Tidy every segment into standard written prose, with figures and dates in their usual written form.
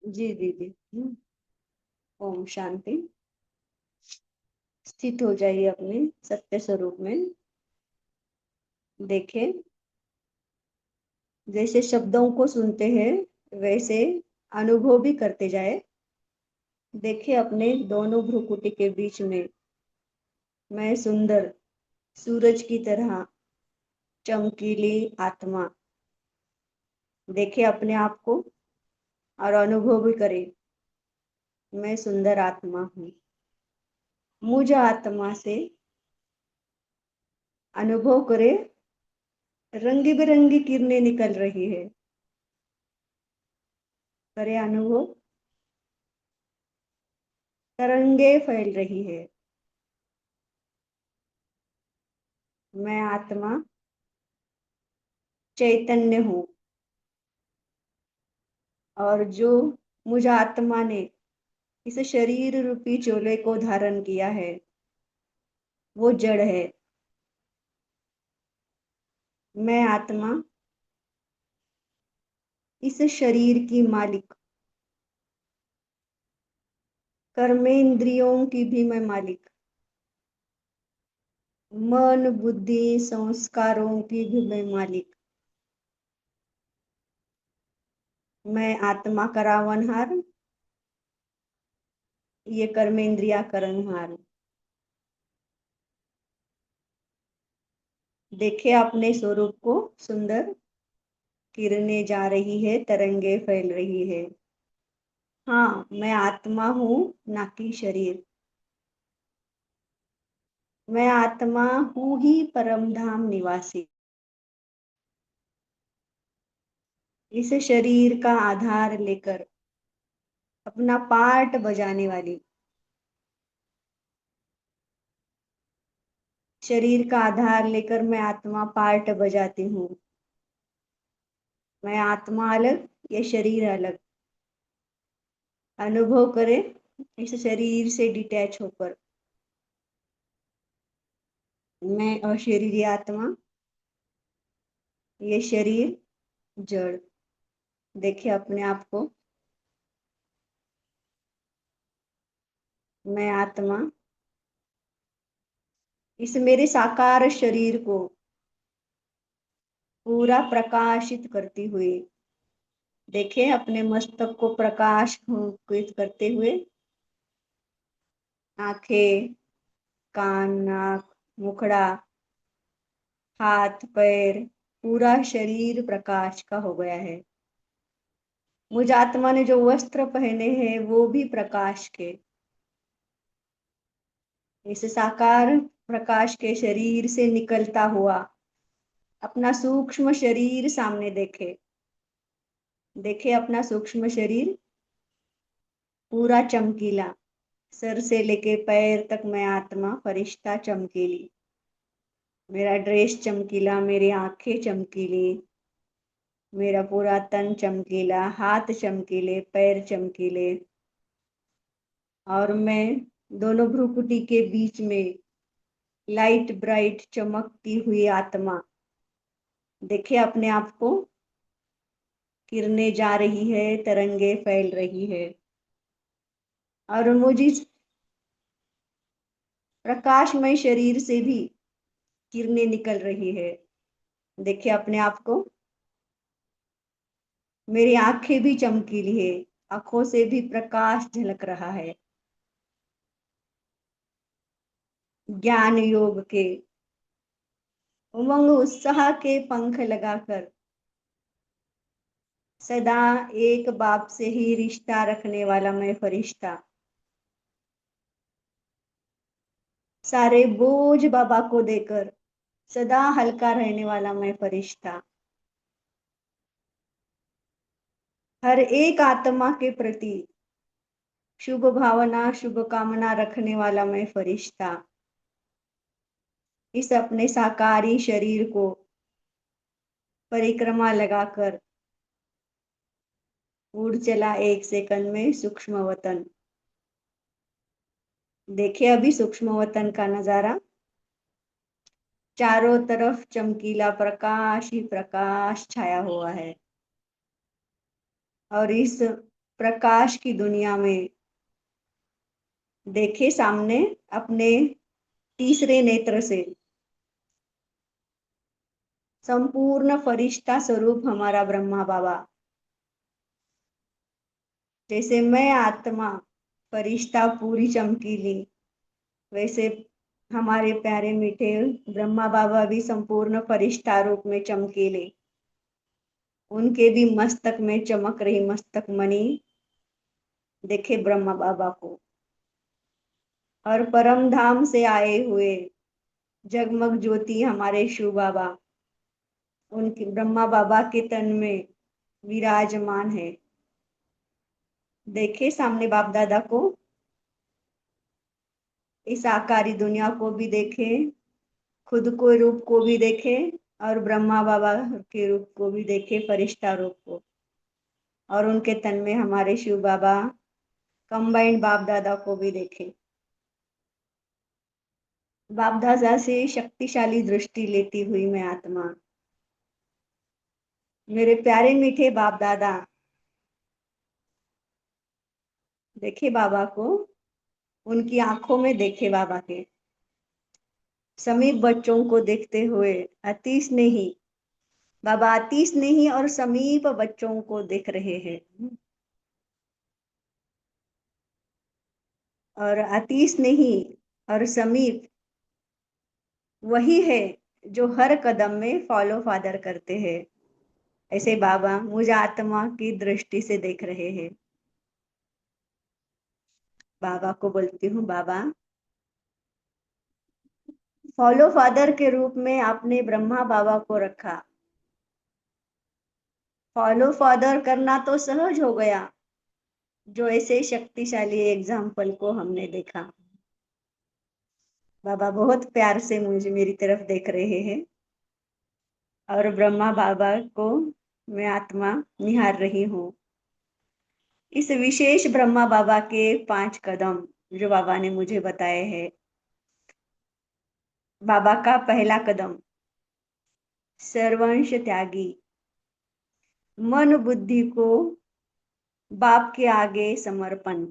जी दीदी। ओम शांति। स्थित हो जाइए अपने सत्य स्वरूप में। देखें, जैसे शब्दों को सुनते हैं वैसे अनुभव भी करते जाए। देखिए अपने दोनों भ्रुकुटी के बीच में मैं सुंदर सूरज की तरह चमकीली आत्मा। देखिए अपने आप को और अनुभव भी करें, मैं सुंदर आत्मा हूँ। मुझ आत्मा से अनुभव करे, रंगी बिरंगी किरणें निकल रही है। करे अनुभव, तरंगे फैल रही है। मैं आत्मा चैतन्य हूँ और जो मुझ आत्मा ने इस शरीर रूपी चोले को धारण किया है वो जड़ है। मैं आत्मा इस शरीर की मालिक, कर्मेंद्रियों की भी मैं मालिक, मन बुद्धि संस्कारों की भी मैं मालिक। मैं आत्मा का रावणहार, ये कर्मेंद्रिया करणहार। देखे अपने स्वरूप को सुंदर, किरणें जा रही है, तरंगे फैल रही है। हाँ, मैं आत्मा हूँ, ना कि शरीर। मैं आत्मा हूँ ही परम धाम निवासी। इस शरीर का आधार लेकर अपना पार्ट बजाने वाली, शरीर का आधार लेकर मैं आत्मा पार्ट बजाती हूँ। मैं आत्मा अलग, ये शरीर अलग। अनुभव करें इस शरीर से डिटैच होकर। मैं अशरीरी आत्मा, ये शरीर जड़। देखिए अपने आप को, मैं आत्मा इस मेरे साकार शरीर को पूरा प्रकाशित करती हुई। देखे अपने मस्तक को प्रकाशित करते हुए। आंखें, कान, नाक, मुखड़ा, हाथ पैर, पूरा शरीर प्रकाश का हो गया है। मुझ आत्मा ने जो वस्त्र पहने हैं वो भी प्रकाश के। इस साकार प्रकाश के शरीर से निकलता हुआ अपना सूक्ष्म शरीर सामने देखे। देखे अपना सूक्ष्म शरीर पूरा चमकीला, सर से लेके पैर तक मैं आत्मा फरिश्ता चमकीली। मेरा ड्रेस चमकीला, मेरी आंखें चमकीली, मेरा पूरा तन चमकीला, हाथ चमकीले, पैर चमकीले। और मैं दोनों भ्रुकुटी के बीच में लाइट ब्राइट चमकती हुई आत्मा। देखे अपने आप को, किरणें जा रही है, तरंगे फैल रही है। और मुझे प्रकाशमय शरीर से भी किरणें निकल रही है। देखिए अपने आप को, मेरी आंखें भी चमकीली है, आंखों से भी प्रकाश झलक रहा है। ज्ञान योग के उमंग उत्साह के पंख लगाकर सदा एक बाप से ही रिश्ता रखने वाला मैं फरिश्ता। सारे बोझ बाबा को देकर सदा हल्का रहने वाला मैं फरिश्ता। हर एक आत्मा के प्रति शुभ भावना शुभ कामना रखने वाला मैं फरिश्ता। इस अपने साकारी शरीर को परिक्रमा लगाकर उड़ चला एक सेकंड में सूक्ष्म वतन। देखे अभी सूक्ष्म वतन का नजारा। चारों तरफ चमकीला प्रकाश ही प्रकाश छाया हुआ है। और इस प्रकाश की दुनिया में देखे सामने अपने तीसरे नेत्र से संपूर्ण फरिश्ता स्वरूप हमारा ब्रह्मा बाबा। जैसे मैं आत्मा फरिश्ता पूरी चमकीली, वैसे हमारे प्यारे मीठे ब्रह्मा बाबा भी संपूर्ण फरिश्ता रूप में चमकीले। उनके भी मस्तक में चमक रही मस्तक मणि देखे ब्रह्मा बाबा को। और परम धाम से आए हुए जगमग ज्योति हमारे शिव बाबा, उनके ब्रह्मा बाबा के तन में विराजमान है। देखे सामने बाप दादा को, इस आकारी दुनिया को भी देखे, खुद को रूप को भी देखे और ब्रह्मा बाबा के रूप को भी देखे, फरिश्ता रूप को। और उनके तन में हमारे शिव बाबा कंबाइंड बाप दादा को भी देखे। बाप दादा से शक्तिशाली दृष्टि लेती हुई मैं आत्मा, मेरे प्यारे मीठे बाप दादा देखे बाबा को, उनकी आंखों में देखे बाबा के समीप बच्चों को देखते हुए अति स्नेही बाबा, अति स्नेही और समीप बच्चों को देख रहे हैं। और अति स्नेही और समीप वही है जो हर कदम में फॉलो फादर करते हैं। ऐसे बाबा मुझे आत्मा की दृष्टि से देख रहे हैं। बाबा को बोलती हूँ, बाबा फॉलो फादर के रूप में आपने ब्रह्मा बाबा को रखा। फॉलो फादर करना तो सहज हो गया, जो ऐसे शक्तिशाली एग्जाम्पल को हमने देखा। बाबा बहुत प्यार से मुझे मेरी तरफ देख रहे हैं और ब्रह्मा बाबा को मैं आत्मा निहार रही हूँ। इस विशेष ब्रह्मा बाबा के 5 कदम जो बाबा ने मुझे बताए हैं। बाबा का पहला कदम सर्वंश त्यागी, मन बुद्धि को बाप के आगे समर्पण,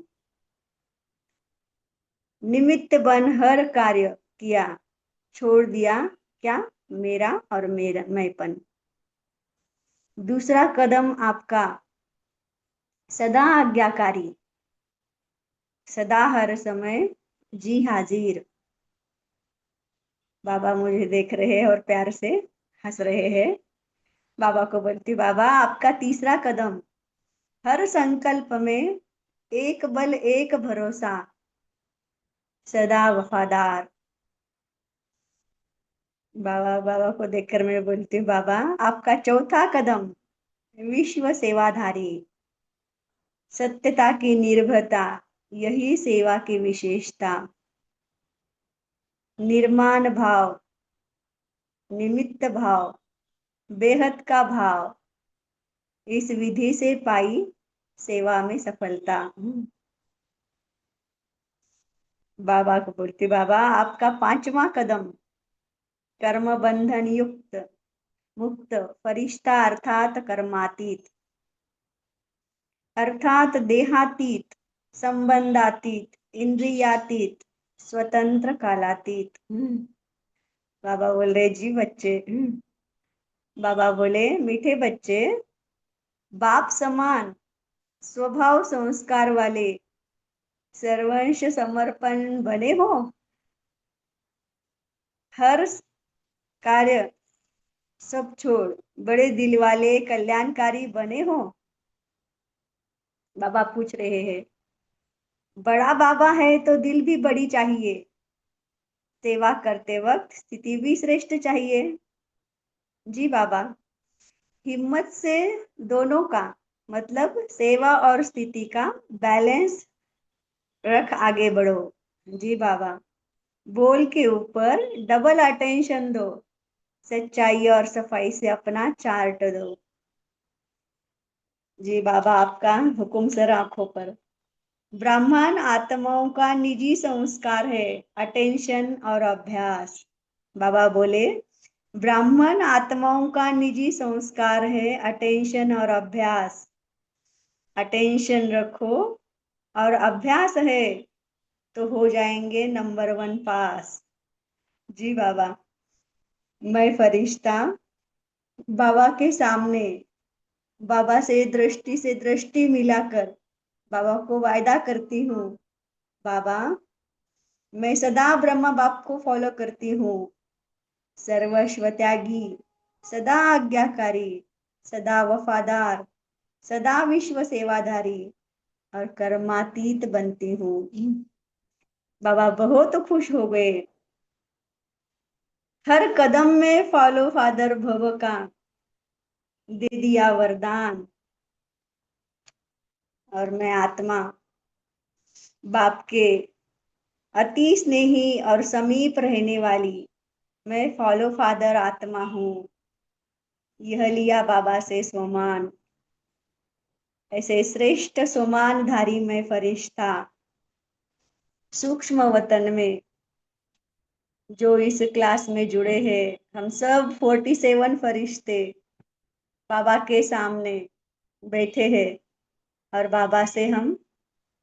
निमित्त बन हर कार्य किया, छोड़ दिया क्या मेरा और मेरा मैंपन। दूसरा कदम आपका सदा आज्ञाकारी, सदा हर समय जी हाजिर। बाबा मुझे देख रहे हैं और प्यार से हंस रहे हैं। बाबा को बोलती, बाबा आपका तीसरा कदम हर संकल्प में एक बल एक भरोसा, सदा वफादार। बाबा बाबा को देखकर मैं बोलती हूँ, बाबा आपका चौथा कदम विश्व सेवाधारी, सत्यता की निर्भरता, यही सेवा की विशेषता। निर्माण भाव, निमित्त भाव, बेहद का भाव, इस विधि से पाई सेवा में सफलता। बाबा को बोलती, बाबा आपका पांचवा कदम कर्म बंधन युक्त मुक्त फरिश्ता अर्थात कर्मातीत, अर्थात देहातीत, संबंधातीत, इंद्रियातीत, स्वतंत्र कालातीत। बाबा बोल रहे, जी बच्चे। बाबा बोले, मीठे बच्चे, बाप समान स्वभाव संस्कार वाले सर्वंश समर्पण बने हो, हर कार्य सब छोड़ बड़े दिल वाले कल्याणकारी बने हो। बाबा पूछ रहे हैं, बड़ा बाबा है तो दिल भी बड़ी चाहिए, सेवा करते वक्त स्थिति भी श्रेष्ठ चाहिए। जी बाबा, हिम्मत से दोनों का मतलब सेवा और स्थिति का बैलेंस रख आगे बढ़ो। जी बाबा, बोल के ऊपर डबल अटेंशन दो, सच्चाई और सफाई से अपना चार्ट दो। जी बाबा, आपका हुक्म सर आंखों पर। ब्राह्मण आत्माओं का निजी संस्कार है, अटेंशन और अभ्यास। बाबा बोले, ब्राह्मण आत्माओं का निजी संस्कार है, अटेंशन और अभ्यास। अटेंशन रखो और अभ्यास है तो हो जाएंगे नंबर 1 पास। जी बाबा। मैं फरिश्ता बाबा के सामने, बाबा से दृष्टि मिलाकर बाबा को वायदा करती हूँ, बाबा मैं सदा ब्रह्मा बाप को फॉलो करती हूँ, सर्वस्व त्यागी, सदा आज्ञाकारी, सदा वफादार, सदा विश्व सेवाधारी और कर्मातीत बनती हूँ। बाबा बहुत खुश हो गए। हर कदम में फॉलो फादर भव का दे दिया वरदान। और मैं आत्मा बाप के अति स्नेही और समीप रहने वाली मैं फॉलो फादर आत्मा हूँ। यह लिया बाबा से सोमान। ऐसे श्रेष्ठ सोमानधारी मैं फरिश्ता सूक्ष्म वतन में जो इस क्लास में जुड़े हैं, हम सब 47 फरिश्ते बाबा के सामने बैठे हैं और बाबा से हम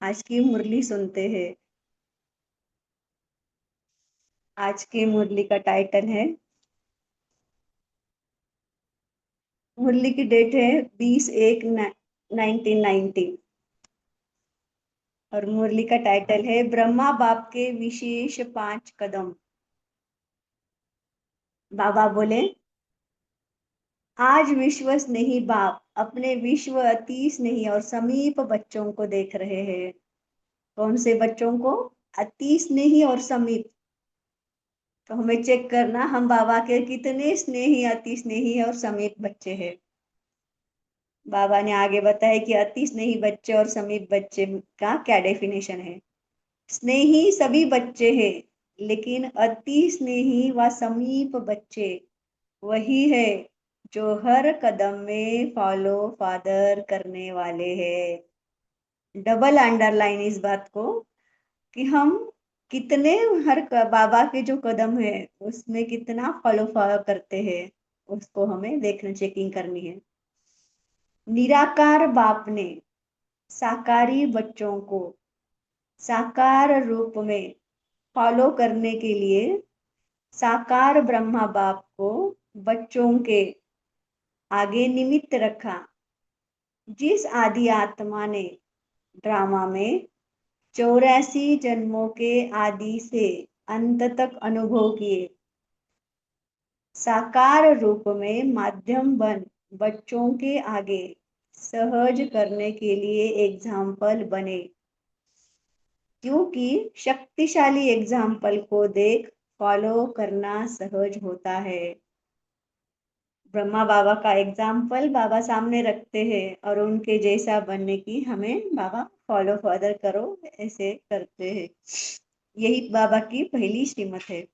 आज की मुरली सुनते हैं। आज की मुरली का टाइटल है, मुरली की डेट है 20/1/1990 और मुरली का टाइटल है ब्रह्मा बाप के विशेष 5 कदम। बाबा बोले, आज विश्व स्नेही बाप अपने विश्व अति स्नेही और समीप बच्चों को देख रहे हैं। कौन से बच्चों को? अति स्नेही और समीप। तो हमें चेक करना हम बाबा के कितने स्नेही, अति स्नेही और समीप बच्चे हैं। बाबा ने आगे बताया कि अति स्नेही बच्चे और समीप बच्चे का क्या डेफिनेशन है। स्नेही सभी बच्चे हैं, लेकिन अति स्नेही व समीप बच्चे वही है जो हर कदम में फॉलो फादर करने वाले हैं। डबल अंडरलाइन इस बात को कि हम कितने बाबा के जो कदम है उसमें कितना फॉलो फॉलो करते हैं, उसको हमें देखना, चेकिंग करनी है। निराकार बाप ने साकारी बच्चों को साकार रूप में फॉलो करने के लिए साकार ब्रह्मा बाप को बच्चों के आगे निमित्त रखा। जिस आदि आत्मा ने ड्रामा में 84 जन्मों के आदि से अंत तक अनुभव किए, साकार रूप में माध्यम बन बच्चों के आगे सहज करने के लिए एग्जाम्पल बने। क्योंकि शक्तिशाली एग्जाम्पल को देख फॉलो करना सहज होता है। ब्रह्मा बाबा का एग्जाम्पल बाबा सामने रखते हैं और उनके जैसा बनने की हमें बाबा फॉलो फर्दर करो ऐसे करते हैं। यही बाबा की पहली श्रीमत है।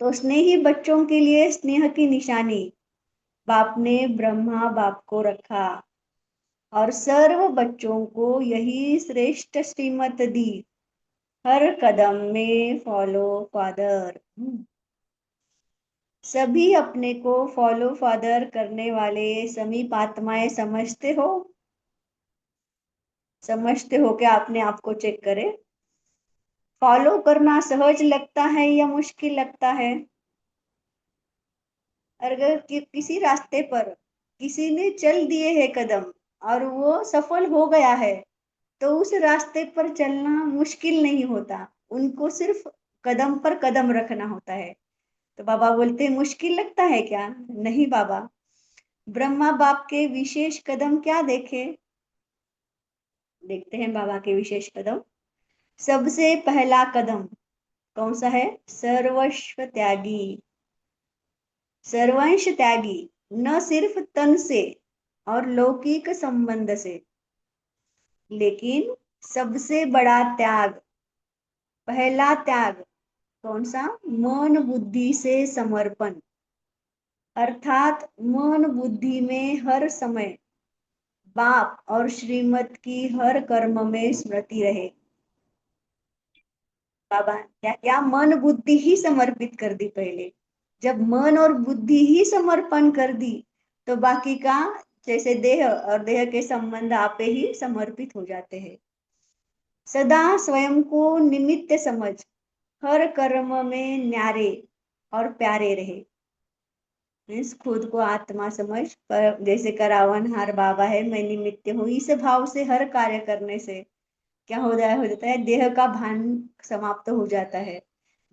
तो स्नेही बच्चों के लिए स्नेह की निशानी बाप ने ब्रह्मा बाप को रखा और सर्व बच्चों को यही श्रेष्ठ श्रीमत दी, हर कदम में फॉलो फादर। सभी अपने को फॉलो फादर करने वाले समीप आत्माएं समझते हो? समझते हो क्या? अपने आप को चेक करें। फॉलो करना सहज लगता है या मुश्किल लगता है? अगर किसी रास्ते पर किसी ने चल दिए हैं कदम और वो सफल हो गया है, तो उस रास्ते पर चलना मुश्किल नहीं होता, उनको सिर्फ कदम पर कदम रखना होता है। तो बाबा बोलते हैं मुश्किल लगता है क्या? नहीं बाबा। ब्रह्मा बाप के विशेष कदम क्या देखे? देखते हैं बाबा के विशेष कदम। सबसे पहला कदम कौन सा है? सर्वस्व त्यागी। सर्वंश त्यागी, न सिर्फ तन से और लौकिक संबंध से, लेकिन सबसे बड़ा त्याग, पहला त्याग कौन सा? मन बुद्धि से समर्पण। अर्थात मन बुद्धि में हर समय बाप और श्रीमत की हर कर्म में स्मृति रहे। बाबा क्या क्या मन बुद्धि ही समर्पित कर दी पहले। जब मन और बुद्धि ही समर्पण कर दी तो बाकी का जैसे देह और देह के संबंध आपे ही समर्पित हो जाते हैं। सदा स्वयं को निमित्त समझ हर कर्म में न्यारे और प्यारे रहे। मीन्स खुद को आत्मा समझ पर जैसे करावनहार बाबा है, मैं निमित्त हूँ, इस भाव से हर कार्य करने से क्या हो जाता है, देह का भान समाप्त हो जाता है।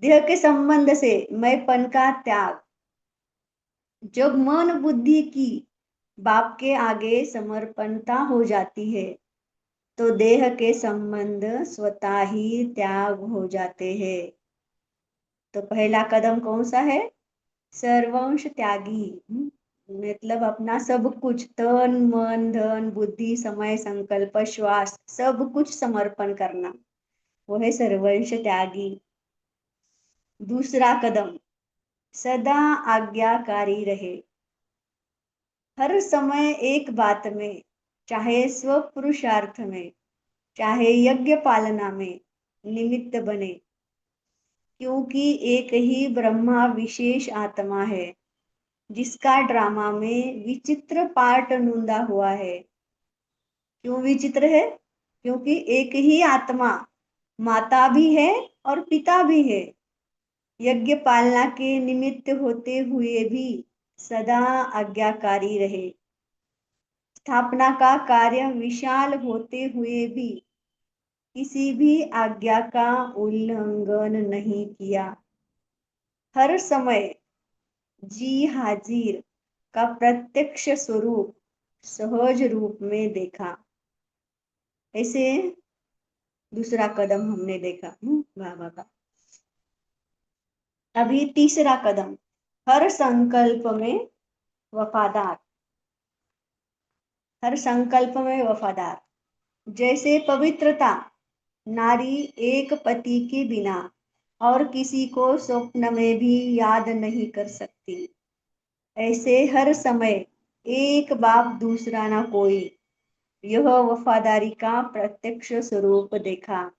देह के संबंध से मैंपन का त्याग, जब मन बुद्धि की बाप के आगे समर्पणता हो जाती है तो देह के संबंध स्वतः ही त्याग हो जाते हैं। तो पहला कदम कौन सा है? सर्वंश त्यागी। मतलब अपना सब कुछ, तन मन धन बुद्धि समय संकल्प श्वास सब कुछ समर्पण करना, वो है सर्वंश त्यागी। दूसरा कदम, सदा आज्ञाकारी रहे। हर समय एक बात में, चाहे स्व पुरुषार्थ में चाहे यज्ञ पालना में निमित्त बने, क्योंकि एक ही ब्रह्मा विशेष आत्मा है जिसका ड्रामा में विचित्र पार्ट नूंदा हुआ है। क्यों विचित्र है? क्योंकि एक ही आत्मा माता भी है और पिता भी है। यज्ञ पालना के निमित्त होते हुए भी सदा आज्ञाकारी रहे। स्थापना का कार्य विशाल होते हुए भी किसी भी आज्ञा का उल्लंघन नहीं किया। हर समय जी हाजिर का प्रत्यक्ष स्वरूप सहज रूप में देखा। ऐसे दूसरा कदम हमने देखा बाबा का। अभी तीसरा कदम, हर संकल्प में वफादार। हर संकल्प में वफादार, जैसे पवित्रता, नारी एक पति के बिना और किसी को स्वप्न में भी याद नहीं कर सकती, ऐसे हर समय एक बाप दूसरा ना कोई, यह वफादारी का प्रत्यक्ष स्वरूप देखा।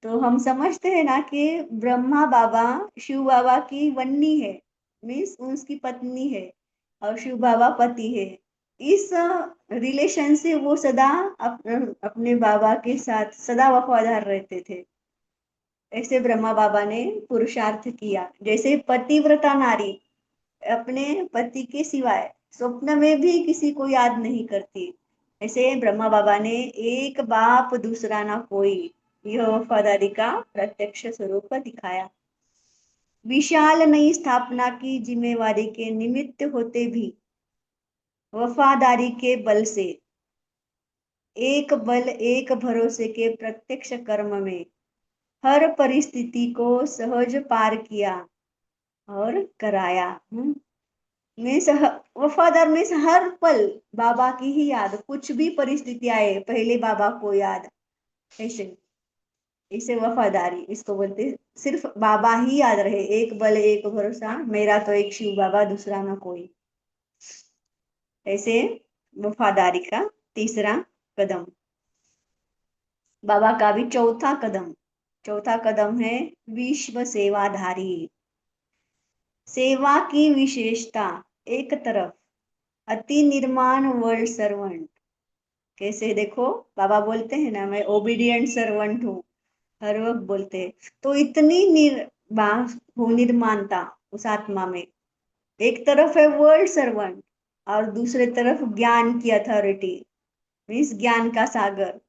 तो हम समझते हैं ना कि ब्रह्मा बाबा शिव बाबा की वन्नी है, मीन्स उसकी पत्नी है और शिव बाबा पति है। इस रिलेशन से वो सदा अपने बाबा के साथ सदा वफादार रहते थे। ऐसे ब्रह्मा बाबा ने पुरुषार्थ किया। जैसे पतिव्रता नारी अपने पति के सिवाय स्वप्न में भी किसी को याद नहीं करती, ऐसे ब्रह्मा बाबा ने एक बाप दूसरा ना कोई, यह वफादारी का प्रत्यक्ष स्वरूप दिखाया। विशाल नई स्थापना की जिम्मेवारी के निमित्त होते भी वफादारी के बल से एक बल एक भरोसे के प्रत्यक्ष कर्म में हर परिस्थिति को सहज पार किया और कराया। में वफादार में हर पल बाबा की ही याद, कुछ भी परिस्थिति आए पहले बाबा को याद। ऐसे इसे वफादारी इसको बोलते, सिर्फ बाबा ही याद रहे, एक बल एक भरोसा, मेरा तो एक शिव बाबा दूसरा ना कोई। ऐसे वफादारी का तीसरा कदम। बाबा का भी चौथा कदम है विश्व सेवाधारी। सेवा की विशेषता, एक तरफ अति निर्माण वर्ल्ड सर्वेंट। कैसे देखो, बाबा बोलते हैं ना मैं ओबीडियंट सर्वेंट हूँ, हर वक्त बोलते हैं। तो इतनी निर्माणता उस आत्मा में, एक तरफ है वर्ल्ड सर्वेंट और दूसरे तरफ ज्ञान की अथॉरिटी, मीन्स ज्ञान का सागर।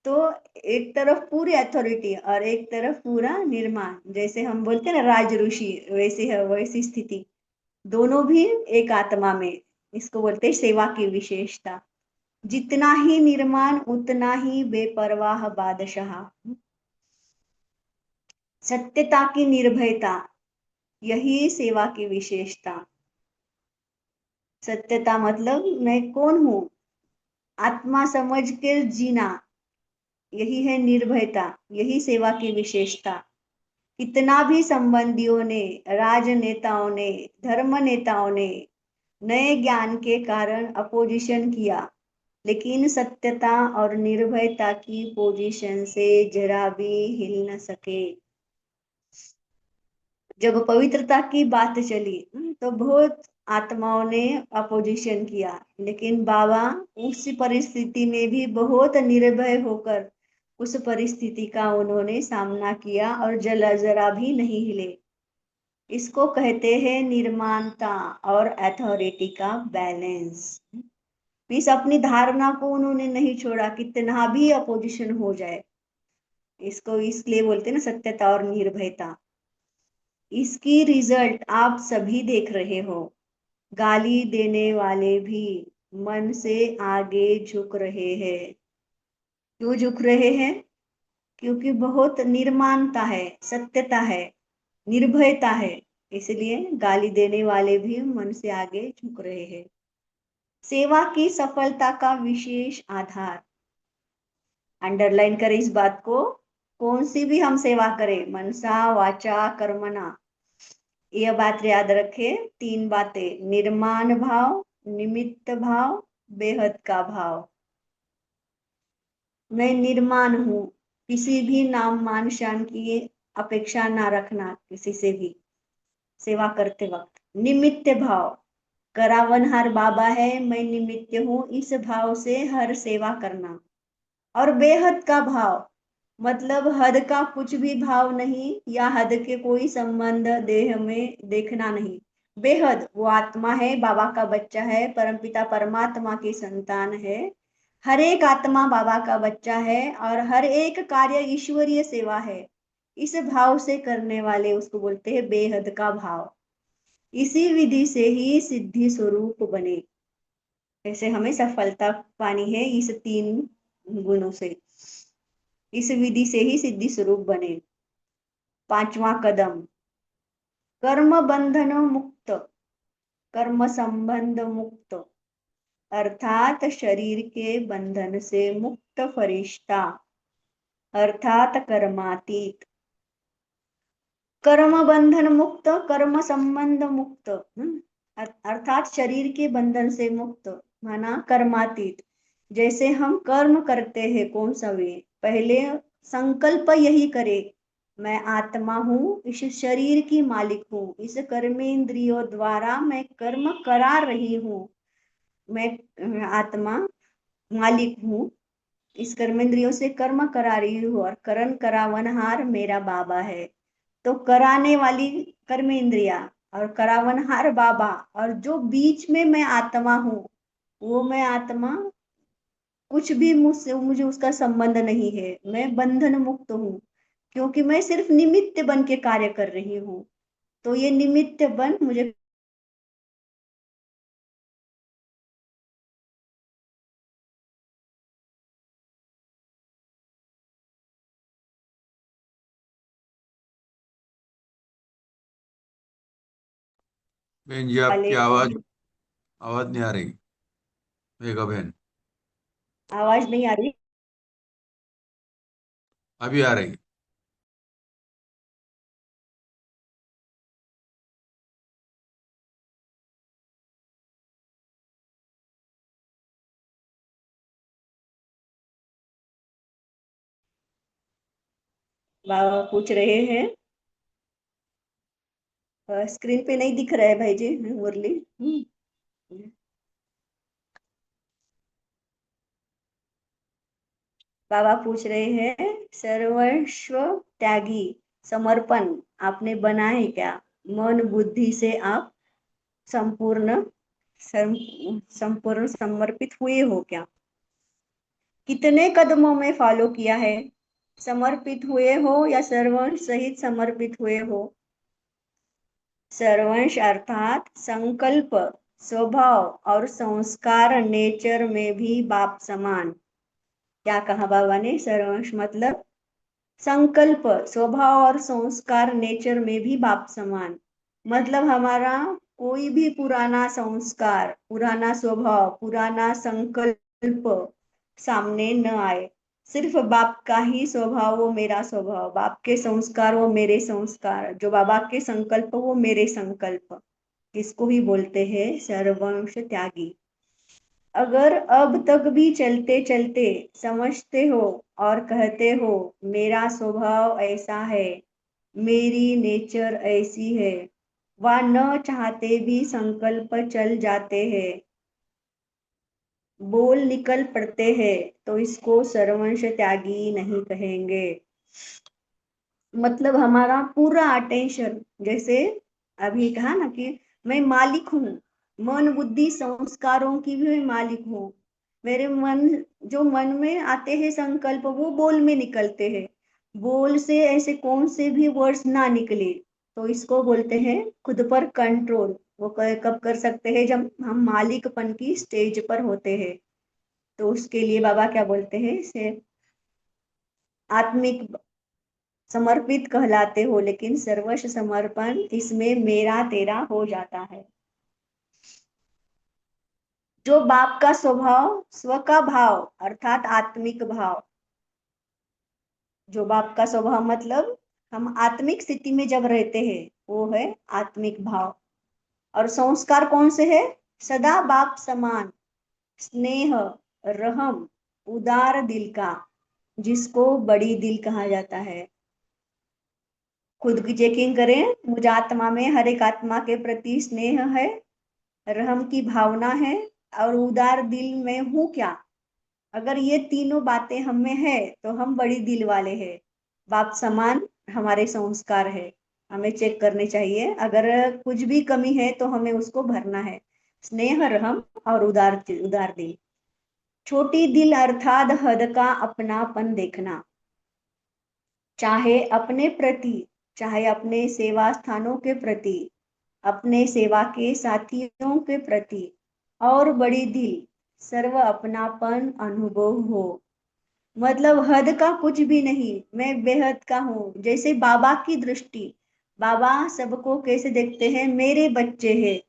तो एक तरफ पूरी अथॉरिटी और एक तरफ पूरा निर्माण, जैसे हम बोलते हैं ना राज ऋषि, वैसी है वैसी स्थिति, दोनों भी एक आत्मा में। इसको बोलते हैं सेवा की विशेषता। जितना ही निर्माण उतना ही बेपरवाह बादशाह। सत्यता की निर्भयता, यही सेवा की विशेषता। सत्यता मतलब मैं कौन हूँ, आत्मा समझ कर जीना, यही है निर्भयता, यही सेवा की विशेषता। कितना भी संबंधियों ने, राजनेताओं ने, धर्म नेताओं ने नए ज्ञान के कारण अपोजिशन किया, लेकिन सत्यता और निर्भयता की पोजीशन से जरा भी हिल न सके। जब पवित्रता की बात चली तो बहुत आत्माओं ने अपोजिशन किया, लेकिन बाबा उस परिस्थिति में भी बहुत निर्भय होकर उस परिस्थिति का उन्होंने सामना किया और जरा भी नहीं हिले। इसको कहते हैं निर्माणता और अथॉरिटी का बैलेंस। मीन्स अपनी धारणा को उन्होंने नहीं छोड़ा, कितना भी अपोजिशन हो जाए। इसको इसलिए बोलते हैं ना सत्यता और निर्भयता। इसकी रिजल्ट आप सभी देख रहे हो। गाली देने वाले भी मन से आगे झुक रहे हैं। क्यों झुक रहे हैं? क्योंकि बहुत निर्माणता है, सत्यता है, निर्भयता है, इसलिए गाली देने वाले भी मन से आगे झुक रहे हैं। सेवा की सफलता का विशेष आधार, अंडरलाइन करें इस बात को, कौन सी भी हम सेवा करें, मनसा वाचा कर्मणा, यह बात याद रखे। 3 बातें, निर्माण भाव, निमित्त भाव, बेहद का भाव। मैं निर्माण हूं, किसी भी नाम मान शान की अपेक्षा ना रखना किसी से भी सेवा करते वक्त। निमित्त भाव, करावनहार बाबा है, मैं निमित्त हूं, इस भाव से हर सेवा करना। और बेहद का भाव, मतलब हद का कुछ भी भाव नहीं, या हद के कोई संबंध देह में देखना नहीं। बेहद, वो आत्मा है, बाबा का बच्चा है, परमपिता परमात्मा की संतान है। हर एक आत्मा बाबा का बच्चा है और हर एक कार्य ईश्वरीय सेवा है। इस भाव से करने वाले उसको बोलते हैं बेहद का भाव। इसी विधि से ही सिद्धि स्वरूप बने। ऐसे हमें सफलता पानी है इस 3 गुणों से, इस विधि से ही सिद्धि स्वरूप बने। 5वां कदम, कर्म बंधन मुक्त, कर्म संबंध मुक्त, अर्थात शरीर के बंधन से मुक्त फरिश्ता, अर्थात कर्मातीत। कर्म बंधन मुक्त, कर्म संबंध मुक्त, अर्थात शरीर के बंधन से मुक्त, माना कर्मातीत। जैसे हम कर्म करते हैं कौन सा वे, पहले संकल्प यही करे, मैं आत्मा हूँ, इस शरीर की मालिक हूँ, इस कर्मेंद्रियों द्वारा मैं कर्म करा रही हूँ, मैं आत्मा मालिक हूँ, इस कर्मेंद्रियों से कर्म करा रही हूँ और करण करावनहार मेरा बाबा है। तो कराने वाली कर्मेंद्रिया और करावनहार बाबा, और जो बीच में मैं आत्मा हूँ, वो मैं आत्मा कुछ भी मुझसे, मुझे उसका संबंध नहीं है, मैं बंधन मुक्त हूँ, क्योंकि मैं सिर्फ निमित्त बन के कार्य कर रही हूँ। तो ये निमित्त बन मुझे बहन जी, आपकी वाले आवाज आवाज नहीं आ रही। मेघा बहन, आवाज नहीं आ रही। अभी आ रही। बाबा पूछ रहे हैं, स्क्रीन पे नहीं दिख रहा है भाई जी मुरली। बाबा पूछ रहे हैं, सर्वस्व त्यागी समर्पण आपने बना है क्या? मन बुद्धि से आप संपूर्ण संपूर्ण समर्पित हुए हो क्या? कितने कदमों में फॉलो किया है? समर्पित हुए हो या सर्वंश सहित समर्पित हुए हो? सर्वंश अर्थात संकल्प, स्वभाव और संस्कार नेचर में भी बाप समान। क्या कहा बाबा ने? सर्वंश मतलब संकल्प, स्वभाव और संस्कार नेचर में भी बाप समान। मतलब हमारा कोई भी पुराना संस्कार, पुराना स्वभाव, पुराना संकल्प सामने न आए। सिर्फ बाप का ही स्वभाव वो मेरा स्वभाव, बाप के संस्कार वो मेरे संस्कार, जो बाबा के संकल्प वो मेरे संकल्प, इसको ही बोलते हैं सर्वंश त्यागी। अगर अब तक भी चलते चलते समझते हो और कहते हो मेरा स्वभाव ऐसा है, मेरी नेचर ऐसी है, वा न चाहते भी संकल्प चल जाते हैं, बोल निकल पड़ते हैं, तो इसको सर्वंश त्यागी नहीं कहेंगे। मतलब हमारा पूरा अटेंशन, जैसे अभी कहा ना कि मैं मालिक हूँ, मन बुद्धि संस्कारों की भी मैं मालिक हूँ। मेरे मन, जो मन में आते हैं संकल्प वो बोल में निकलते हैं, बोल से ऐसे कौन से भी वर्ड्स ना निकले, तो इसको बोलते हैं खुद पर कंट्रोल। वो कब कर सकते हैं, जब हम मालिकपन की स्टेज पर होते हैं। तो उसके लिए बाबा क्या बोलते हैं, इसे आत्मिक समर्पित कहलाते हो, लेकिन सर्वस्व समर्पण इसमें मेरा तेरा हो जाता है। जो बाप का स्वभाव, स्व का भाव अर्थात आत्मिक भाव। जो बाप का स्वभाव मतलब हम आत्मिक स्थिति में जब रहते हैं, वो है आत्मिक भाव। और संस्कार कौन से है, सदा बाप समान, स्नेह, रहम, उदार दिल का, जिसको बड़ी दिल कहा जाता है। खुद की चेकिंग करें, मुझ आत्मा में हर एक आत्मा के प्रति स्नेह है, रहम की भावना है, और उदार दिल में हूं क्या। अगर ये तीनों बातें हम में है तो हम बड़ी दिल वाले हैं। बाप समान हमारे संस्कार है, हमें चेक करने चाहिए। अगर कुछ भी कमी है तो हमें उसको भरना है। स्नेह, रहम और उदार दिल। छोटी दिल अर्थात हद का अपनापन देखना, चाहे अपने प्रति, चाहे अपने सेवा स्थानों के प्रति, अपने सेवा के साथियों के प्रति। और बड़ी दिल, सर्व अपनापन अनुभव हो। मतलब हद का कुछ भी नहीं, मैं बेहद का हूँ। जैसे बाबा की दृष्टि, बाबा सबको कैसे देखते हैं, मेरे बच्चे हैं,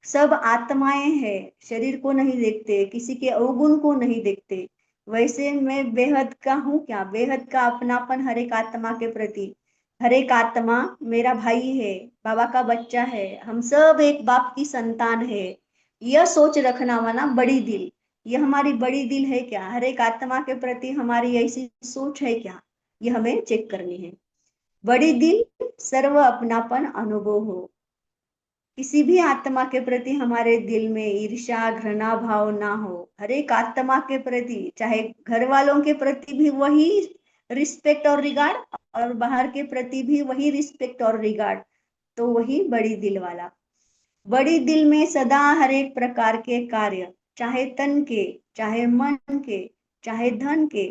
सब आत्माएं हैं, शरीर को नहीं देखते, किसी के अवगुण को नहीं देखते। वैसे मैं बेहद का हूँ क्या, बेहद का अपनापन हर एक आत्मा के प्रति। हर एक आत्मा मेरा भाई है, बाबा का बच्चा है, हम सब एक बाप की संतान है। यह सोच रखना माना बड़ी दिल। ये हमारी बड़ी दिल है क्या, हर एक आत्मा के प्रति हमारी ऐसी सोच है क्या, ये हमें चेक करनी है। बड़ी दिल, सर्व अपनापन अनुभव हो। किसी भी आत्मा के प्रति हमारे दिल में ईर्ष्या घृणा भाव ना हो। हर एक आत्मा के प्रति, चाहे घर वालों के प्रति भी वही रिस्पेक्ट और रिगार्ड, और बाहर के प्रति भी वही रिस्पेक्ट और रिगार्ड, तो वही बड़ी दिल वाला। बड़ी दिल में सदा हर एक प्रकार के कार्य, चाहे तन के, चाहे मन के, चाहे धन के,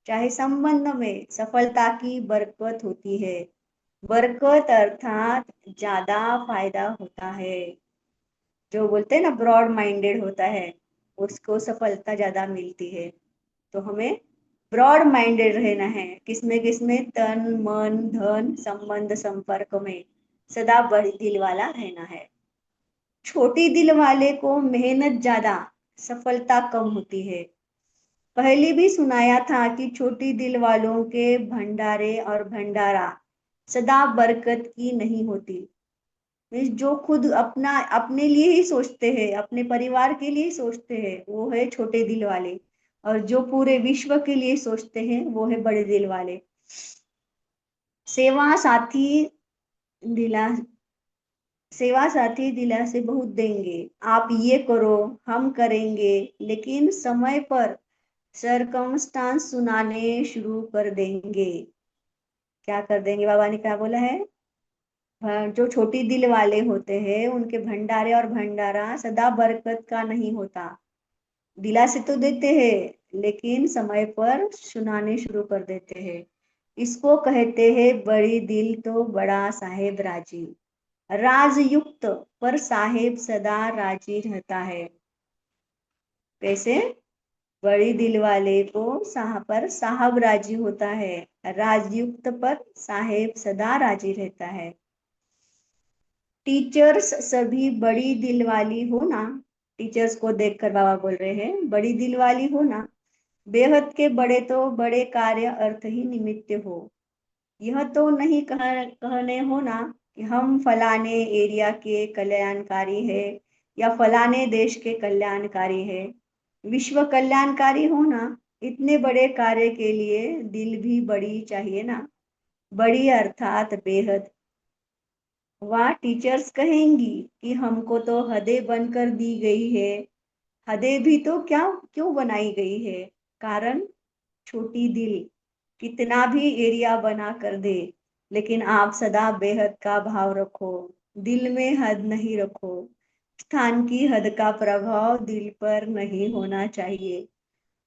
चाहे संबंध में सफलता की बरकत होती है। बरकत अर्थात ज्यादा फायदा होता है। जो बोलते हैं ना ब्रॉड माइंडेड होता है, उसको सफलता ज्यादा मिलती है। तो हमें ब्रॉड माइंडेड रहना है, किसमें किसमें, तन मन धन संबंध संपर्क में सदा बड़ी दिल वाला रहना है। छोटी दिल वाले को मेहनत ज्यादा, सफलता कम होती है। पहले भी सुनाया था कि छोटी दिल वालों के भंडारे और भंडारा सदा बरकत की नहीं होती। मीन्स जो खुद अपना अपने लिए ही सोचते हैं, अपने परिवार के लिए ही सोचते हैं, वो है छोटे दिल वाले। और जो पूरे विश्व के लिए सोचते हैं वो है बड़े दिल वाले। सेवा साथी दिला, सेवा साथी दिला से बहुत देंगे, आप ये करो, हम करेंगे, लेकिन समय पर सरकमस्टांस सुनाने शुरू कर देंगे। क्या कर देंगे, बाबा ने क्या बोला है, जो छोटी दिल वाले होते हैं उनके भंडारे और भंडारा सदा बरकत का नहीं होता। दिला से तो देते हैं, लेकिन समय पर सुनाने शुरू कर देते हैं। इसको कहते हैं बड़ी दिल तो बड़ा साहेब राजी। राजयुक्त पर साहेब सदा राजी रहता है। कैसे, बड़ी दिल वाले को पर साहब राजी होता है, राजयुक्त पर साहेब सदा राजी रहता है। टीचर्स सभी बड़ी दिल वाली हो ना। टीचर्स को देखकर बाबा बोल रहे हैं बड़ी दिल वाली हो ना। बेहद के बड़े तो बड़े कार्य अर्थ ही निमित्त हो। यह तो नहीं कहने हो ना कि हम फलाने एरिया के कल्याणकारी है, या फलाने देश के कल्याणकारी है। विश्व कल्याणकारी हो ना, इतने बड़े कार्य के लिए दिल भी बड़ी चाहिए ना। बड़ी अर्थात बेहद। वहाँ टीचर्स कहेंगी कि हमको तो हदें बनकर दी गई है। हदें भी तो क्या क्यों बनाई गई है? कारण छोटी दिल कितना भी एरिया बना कर दे, लेकिन आप सदा बेहद का भाव रखो। दिल में हद नहीं रखो। स्थान की हद का प्रभाव दिल पर नहीं होना चाहिए।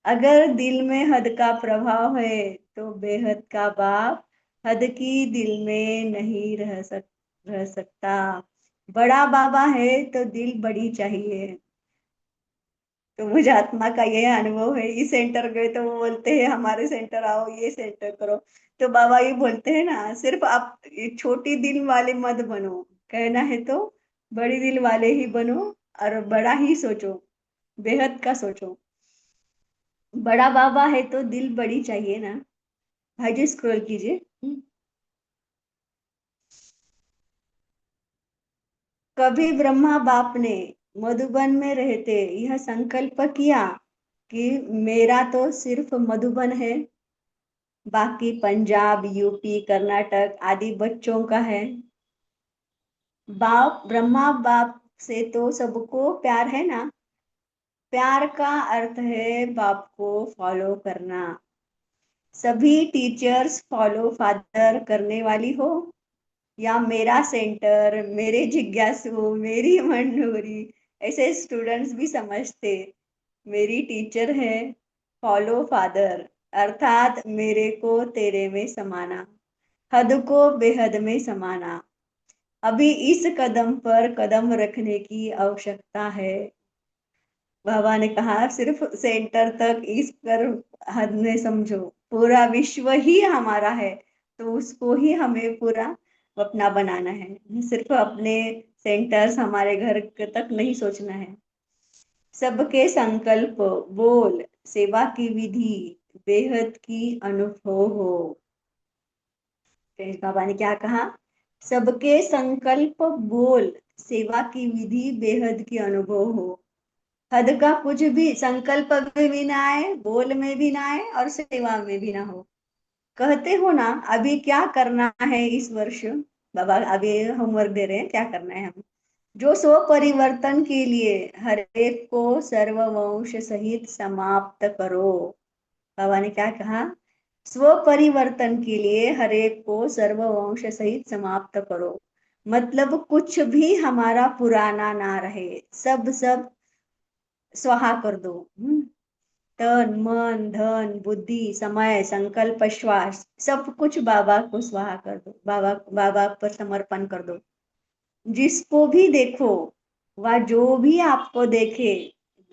अगर दिल में हद का प्रभाव है तो बेहद का बाप हद की दिल में नहीं रह सकता। बड़ा बाबा है तो दिल बड़ी चाहिए। तो मुझे आत्मा का ये अनुभव है। इस सेंटर गए तो वो बोलते हैं हमारे सेंटर आओ, ये सेंटर करो। तो बाबा ये बोलते हैं ना, सिर्फ आप ये छोटी दिल वाले मत बनो। कहना है तो बड़ी दिल वाले ही बनो, और बड़ा ही सोचो, बेहद का सोचो। बड़ा बाबा है तो दिल बड़ी चाहिए ना। भाई जी स्क्रॉल कीजिए। कभी ब्रह्मा बाप ने मधुबन में रहते यह संकल्प किया कि मेरा तो सिर्फ मधुबन है, बाकी पंजाब यूपी कर्नाटक आदि बच्चों का है। बाप ब्रह्मा बाप से तो सबको प्यार है ना। प्यार का अर्थ है बाप को फॉलो करना। सभी टीचर्स फॉलो फादर करने वाली हो, या मेरा सेंटर, मेरे जिज्ञासु, मेरी मंडोरी, ऐसे स्टूडेंट्स भी समझते मेरी टीचर है फॉलो फादर, अर्थात मेरे को तेरे में समाना, हद को बेहद में समाना। अभी इस कदम पर कदम रखने की आवश्यकता है। बाबा ने कहा सिर्फ सेंटर तक इस कर हद में समझो, पूरा विश्व ही हमारा है, तो उसको ही हमें पूरा अपना बनाना है। सिर्फ अपने सेंटर्स हमारे घर तक नहीं सोचना है। सबके संकल्प बोल सेवा की विधि बेहद की अनुभव हो। फिर बाबा ने क्या कहा? सबके संकल्प बोल सेवा की विधि बेहद की अनुभव हो। हद का कुछ भी संकल्प में भी ना आए, बोल में भी ना आए, और सेवा में भी ना हो। कहते हो ना अभी क्या करना है इस वर्ष? बाबा अभी होमवर्क दे रहे हैं, क्या करना है हम? जो स्व परिवर्तन के लिए हर एक को सर्ववंश सहित समाप्त करो। बाबा ने क्या कहा? स्व परिवर्तन के लिए हर एक को सर्ववंश सहित समाप्त करो। मतलब कुछ भी हमारा पुराना ना रहे, सब सब स्वाहा कर दो। तन मन धन बुद्धि समय संकल्प श्वास सब कुछ बाबा को स्वाहा कर दो, बाबा बाबा पर समर्पण कर दो। जिसको भी देखो, वह जो भी आपको देखे,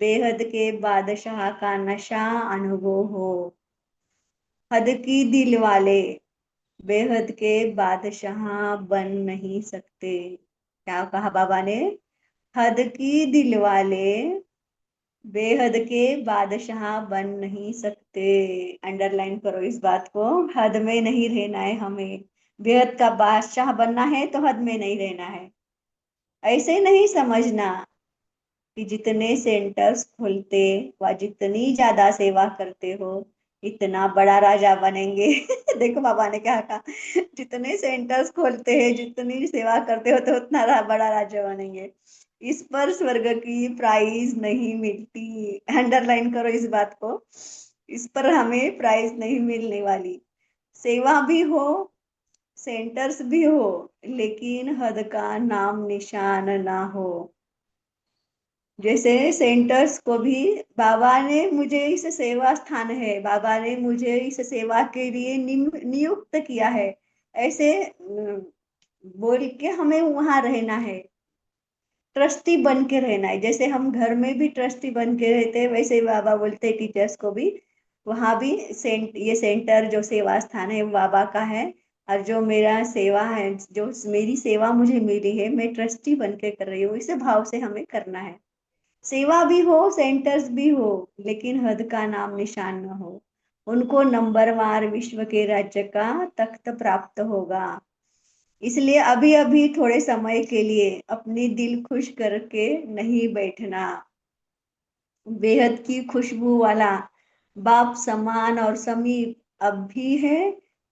बेहद के बादशाह का नशा अनुभव हो। हद की दिल वाले बेहद के बादशाह बन नहीं सकते। क्या कहा बाबा ने? हद की दिल वाले बेहद के बादशाह बन नहीं सकते। अंडरलाइन करो इस बात को। हद में नहीं रहना है हमें। बेहद का बादशाह बनना है तो हद में नहीं रहना है। ऐसे नहीं समझना कि जितने सेंटर्स खोलते व जितनी ज्यादा सेवा करते हो इतना बड़ा राजा बनेंगे। देखो बाबा ने क्या कहा, जितने सेंटर्स खोलते हैं जितनी सेवा करते हो तो उतना बड़ा राजा बनेंगे। इस पर स्वर्ग की प्राइज नहीं मिलती। अंडरलाइन करो इस बात को। इस पर हमें प्राइज नहीं मिलने वाली। सेवा भी हो, सेंटर्स भी हो, लेकिन हद का नाम निशान ना हो। जैसे सेंटर्स को भी बाबा ने मुझे इस सेवा स्थान है, बाबा ने मुझे इस सेवा के लिए नियुक्त किया है, ऐसे बोल के हमें वहां रहना है। ट्रस्टी बन के रहना है। जैसे हम घर में भी ट्रस्टी बन के रहते हैं, वैसे ही बाबा बोलते हैं टीचर्स को भी वहां भी ये सेंटर जो सेवा स्थान है वो बाबा का है। और जो मेरा सेवा है, जो मेरी सेवा मुझे मिली है, मैं ट्रस्टी बन के कर रही हूँ, इस भाव से हमें करना है। सेवा भी हो सेंटर्स भी हो, लेकिन हद का नाम निशान न हो। उनको नंबरवार विश्व के राज्य का तख्त प्राप्त होगा। इसलिए अभी अभी थोड़े समय के लिए अपनी दिल खुश करके नहीं बैठना। बेहद की खुशबू वाला बाप समान और समीप अब भी है,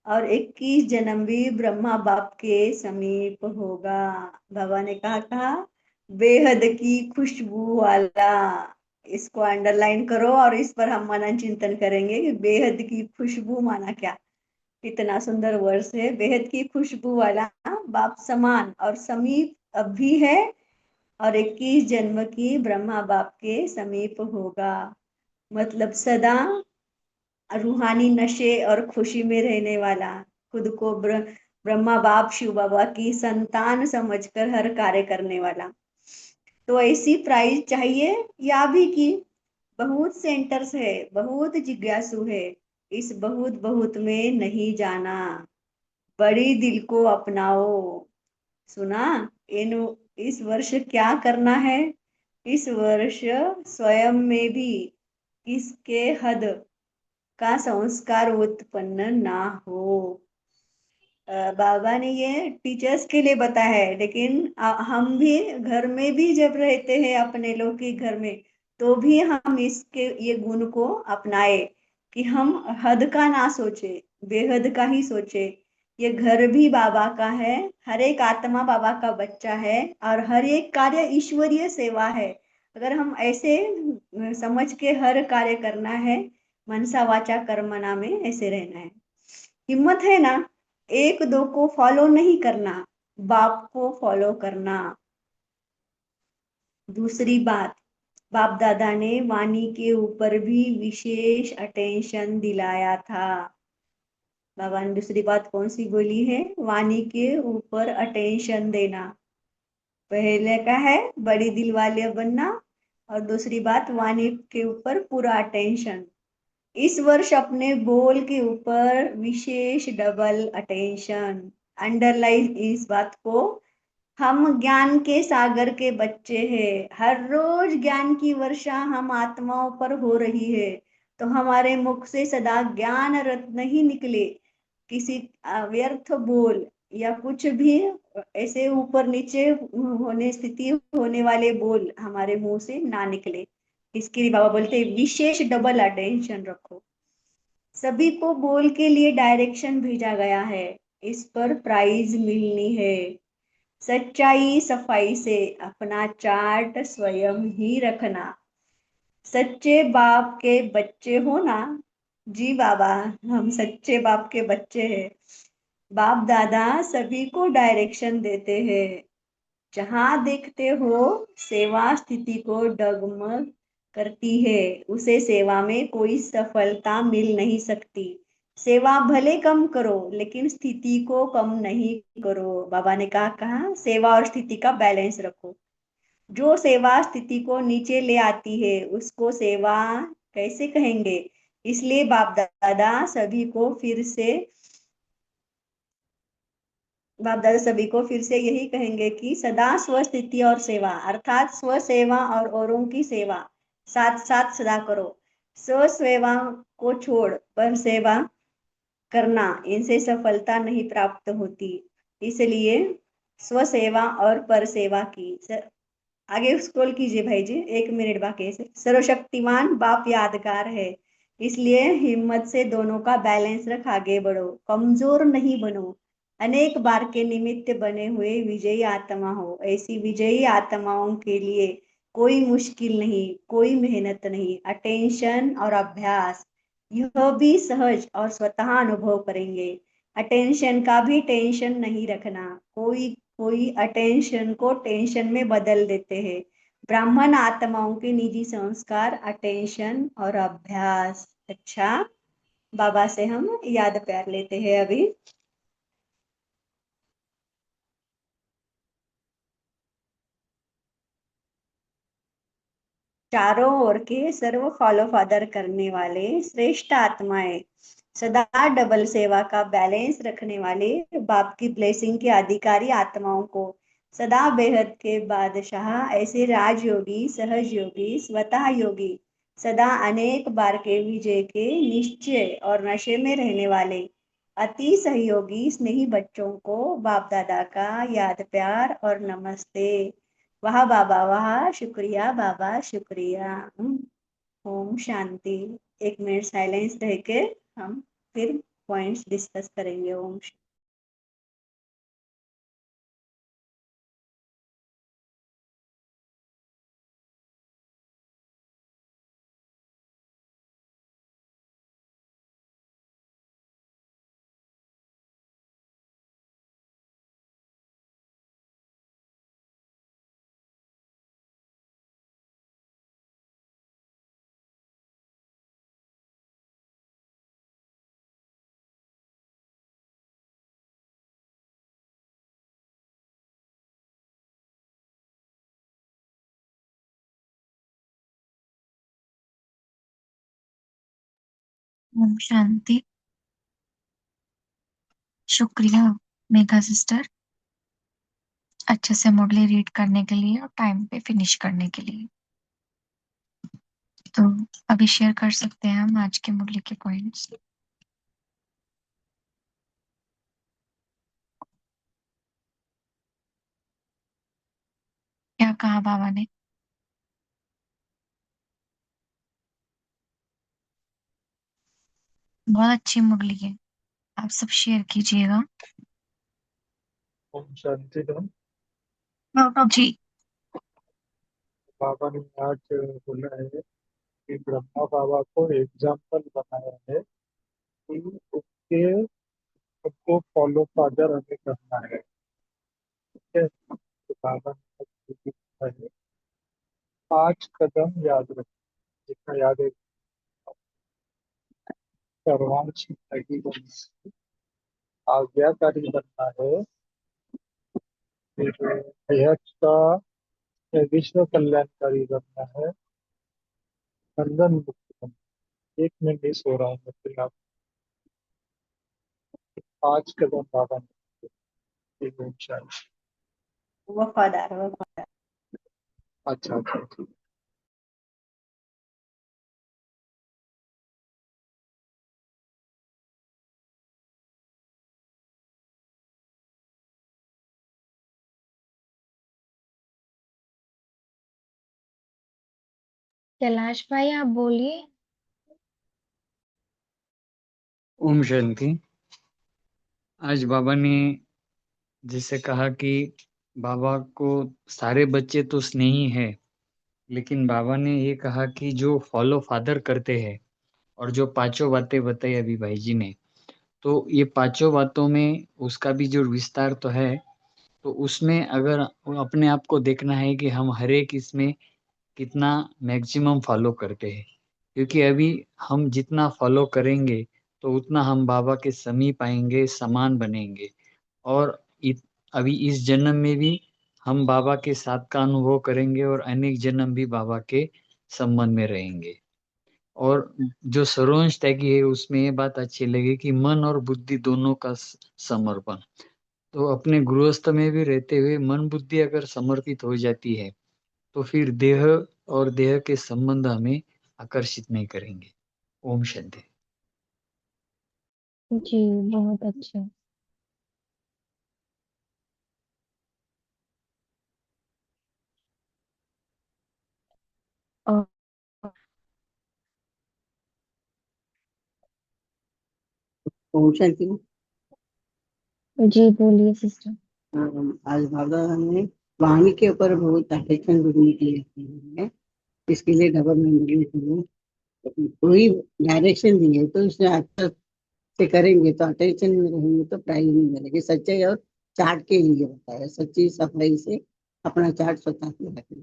और 21 जन्म भी ब्रह्मा बाप के समीप होगा। बाबा ने कहा बेहद की खुशबू वाला। इसको अंडरलाइन करो और इस पर हम मनन चिंतन करेंगे कि बेहद की खुशबू माना क्या। कितना सुंदर वर्ष है, बेहद की खुशबू वाला बाप समान और समीप अब भी है, और 21 जन्म की ब्रह्मा बाप के समीप होगा। मतलब सदा रूहानी नशे और खुशी में रहने वाला, खुद को ब्रह्मा बाप शिव बाबा की संतान समझकर हर कार्य करने वाला। तो ऐसी प्राइज चाहिए या भी की बहुत सेंटर्स है, बहुत जिज्ञासु है, इस बहुत बहुत में नहीं जाना, बड़ी दिल को अपनाओ। सुना? इन इस वर्ष क्या करना है? इस वर्ष स्वयं में भी किसके हद का संस्कार उत्पन्न ना हो। बाबा ने ये टीचर्स के लिए बताया है, लेकिन हम भी घर में भी जब रहते हैं अपने लौकिक घर में, तो भी हम इसके ये गुण को अपनाए कि हम हद का ना सोचे, बेहद का ही सोचे। ये घर भी बाबा का है, हर एक आत्मा बाबा का बच्चा है, और हर एक कार्य ईश्वरीय सेवा है। अगर हम ऐसे समझ के हर कार्य करना है, मनसा वाचा कर्मणा में ऐसे रहना है। हिम्मत है ना? एक दो को फॉलो नहीं करना, बाप को फॉलो करना। दूसरी बात, बाप दादा ने वाणी के ऊपर भी विशेष अटेंशन दिलाया था। बाबा ने दूसरी बात कौन सी बोली है? वाणी के ऊपर अटेंशन देना। पहले का है बड़ी दिल वाले बनना, और दूसरी बात वाणी के ऊपर पूरा अटेंशन। इस वर्ष अपने बोल के ऊपर विशेष डबल अटेंशन। अंडरलाइन इस बात को, हम ज्ञान के सागर के बच्चे हैं, हर रोज ज्ञान की वर्षा हम आत्माओं पर हो रही है। तो हमारे मुख से सदा ज्ञान रत्न ही निकले, किसी व्यर्थ बोल या कुछ भी ऐसे ऊपर नीचे होने स्थिति होने वाले बोल हमारे मुंह से ना निकले। इसके लिए बाबा बोलते हैं विशेष डबल अटेंशन रखो। सभी को बोल के लिए डायरेक्शन भेजा गया है, इस पर प्राइज मिलनी है। सच्चाई सफाई से अपना चार्ट स्वयं ही रखना। सच्चे बाप के बच्चे हो ना? जी बाबा, हम सच्चे बाप के बच्चे हैं। बाप दादा सभी को डायरेक्शन देते हैं। जहां देखते हो सेवा स्थिति को डगमग करती है, उसे सेवा में कोई सफलता मिल नहीं सकती। सेवा भले कम करो, लेकिन स्थिति को कम नहीं करो। बाबा ने कहा सेवा और स्थिति का बैलेंस रखो। जो सेवा स्थिति को नीचे ले आती है उसको सेवा कैसे कहेंगे? इसलिए बाप दादा सभी को फिर से बाप दादा सभी को फिर से यही कहेंगे कि सदा स्वस्थिति और सेवा, अर्थात स्व सेवा और औरों की सेवा साथ साथ सदा करो। स्व सेवा को छोड़ पर सेवा करना, इनसे सफलता नहीं प्राप्त होती। इसलिए स्व सेवा और पर सेवा की आगे स्क्रॉल कीजिए भाई जी, 1 मिनट बाकी है। सर्वशक्तिमान बाप यादगार है, इसलिए हिम्मत से दोनों का बैलेंस रख आगे बढ़ो, कमजोर नहीं बनो। अनेक बार के निमित्त बने हुए विजयी आत्मा हो। ऐसी विजयी आत्माओं के लिए कोई मुश्किल नहीं, कोई मेहनत नहीं, अटेंशन और अभ्यास, यह भी सहज और स्वतः अनुभव करेंगे। अटेंशन का भी टेंशन नहीं रखना। कोई कोई अटेंशन को टेंशन में बदल देते हैं। ब्राह्मण आत्माओं के निजी संस्कार अटेंशन और अभ्यास। अच्छा, बाबा से हम याद प्यार लेते हैं अभी। चारों ओर के सर्व फॉलो फादर करने वाले श्रेष्ठ आत्माएं, सदा डबल सेवा का बैलेंस रखने वाले बाप की ब्लेसिंग के अधिकारी आत्माओं को, सदा बेहद के बादशाह ऐसे राजयोगी, सहज योगी, स्वतः योगी, सदा अनेक बार के विजय के निश्चय और नशे में रहने वाले अति सहयोगी स्नेही बच्चों को बाप दादा का याद प्यार और नमस्ते। वाह बाबा वाह, शुक्रिया बाबा शुक्रिया। ओम शांति। 1 मिनट साइलेंस रह के हम फिर पॉइंट्स डिस्कस करेंगे। ओम ओम शांति। शुक्रिया मेघा सिस्टर, अच्छे से मुरली रीड करने के लिए और टाइम पे फिनिश करने के लिए। तो अभी शेयर कर सकते हैं हम आज के मुरली के पॉइंट्स। क्या कहा बाबा ने? बहुत अच्छी मुरली है, आप सब शेयर कीजिएगा। ओम शांति धाम। जी। बाबा ने आज बोला है कि ब्रह्मा बाबा को एग्जाम्पल बनाया है कि उसके सबको फॉलो फादर हमें करना है। ठीक है, तो बाबा ने आज ये लिखा है, 5 कदम याद रखें। जितना याद है, सर्वांश लगी बनना है, आज्ञाकारी बनना है, फिर बेहद का विश्व कल्याणकारी बनना है, बंधन मुक्त बनना है। 1 मिनट नहीं सो रहा हूँ मैं, फिर आप 5 कदम बाबा ने। ओम शांति। वफादार वफादार। अच्छा अच्छा ठीक। कैलाश भाई आप बोलिए। ओम शांति। आज बाबा ने जैसे कहा कि बाबा को सारे बच्चे तो स्नेही है, लेकिन बाबा ने ये कहा कि जो फॉलो फादर करते हैं और जो पांचों बातें बताई अभी भाई जी ने, तो ये पांचों बातों में उसका भी जो विस्तार तो है, तो उसमें अगर अपने आप को देखना है कि हम हर एक इसमें कितना मैक्सिमम फॉलो करते हैं, क्योंकि अभी हम जितना फॉलो करेंगे तो उतना हम बाबा के समीप आएंगे, समान बनेंगे। और अभी इस जन्म में भी हम बाबा के साथ का अनुभव करेंगे और अनेक जन्म भी बाबा के संबंध में रहेंगे। और जो सर्वंश त्यागी है उसमें ये बात अच्छी लगी कि मन और बुद्धि दोनों का समर्पण। तो अपने गृहस्थ में भी रहते हुए मन बुद्धि अगर समर्पित हो जाती है तो फिर देह और देह के संबंध हमें आकर्षित नहीं करेंगे। ओम शांति। जी बहुत अच्छा। और ओम शांति। जी बोलिए सिस्टर। आज बाबा ने वाणी के ऊपर बहुत अटेंशन देने के लिए किया है। इसके लिए डबल मेमोरी कोई डायरेक्शन दी है तो उसने अच्छा से करेंगे तो अटेंशन में रहेंगे तो प्राइज नहीं मिलेगी। सच्चाई और चार्ट के लिए बताया, सच्ची सफाई से अपना चार्ट स्वतः से रखना